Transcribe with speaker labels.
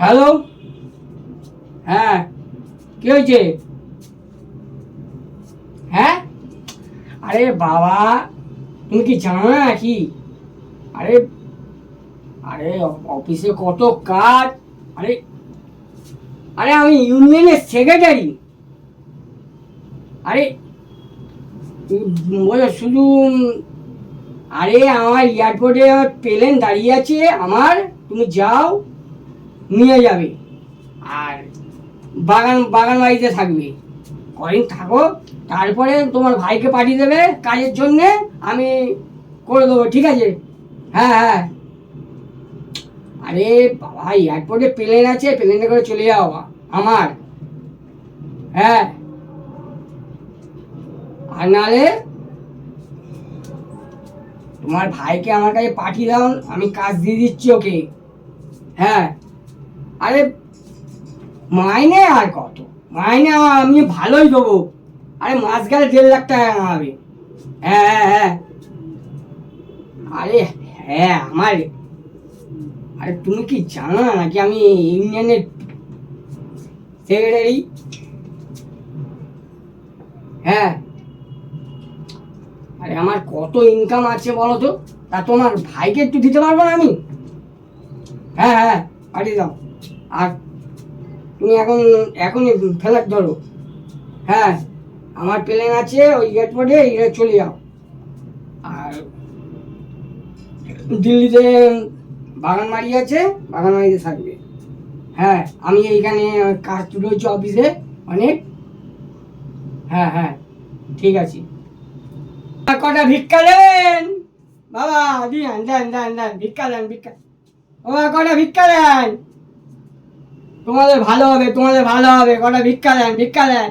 Speaker 1: Hello, হ্যাঁ, কি হয়েছে? হ্যাঁ, আরে বাবা, তুমি কি জানো না কি? আরে আরে অফিসে কত কাজ। আরে আরে আমি ইউনিয়নের সেক্রেটারি। আরে বলো শুধু আরে আমার এয়ারপোর্টে প্লেন দাঁড়িয়ে আছে আমার, তুমি যাও, নিয়ে যাবে। আর বাগান বাগান বাড়িতে থাকবে, কদিন থাকো, তারপরে তোমার ভাইকে পাঠিয়ে দেবে কাজের জন্যে, আমি করে দেবো, ঠিক আছে? হ্যাঁ হ্যাঁ। আরে বাবা, এয়ারপোর্টে প্লেন আছে, প্লেনে করে চলে যাও আমার। হ্যাঁ, আর নাহলে তোমার ভাইকে আমার কাছে পাঠিয়ে দাও, আমি কাজ দিয়ে দিচ্ছি ওকে। হ্যাঁ, আরে মাইনে আর কত? মাইনে আমি ভালোই দেবো। আরে মাস গেলে 1.5 লাখ টাকা কামাবে। হ্যাঁ হ্যাঁ হ্যাঁ। আরে হ্যাঁ আমার, আরে তুমি কি জানো না নাকি আমি ইউনিয়নের সেক্রেটারি? হ্যাঁ, আরে আমার কত ইনকাম আছে বলো তো, তা তোমার ভাইকে একটু দিতে পারবো না আমি? হ্যাঁ হ্যাঁ, পাঠিয়ে দাও। আর তুমি এখনই ফ্লাইট ধরো। হ্যাঁ, আমার প্লেন আছে ওই এয়ারপোর্টে, চলে যাও। আর দিল্লিতে বাগানবাড়ি আছে, বাগানবাড়িতে থাকবে। হ্যাঁ, আমি এইখানে কাজ রয়েছে অফিসে অনেক। হ্যাঁ হ্যাঁ, ঠিক আছে। আর কটা ভিক্ষা দেন বাবা, দিন, দেন দেন দেন, ভিক্ষা দেন, ভিক্ষা। বাবা কটা ভিক্ষা দেন, তোমাদের ভালো হবে, তোমাদের ভালো হবে, কটা ভিক্ষা দেন, ভিক্ষা দেন।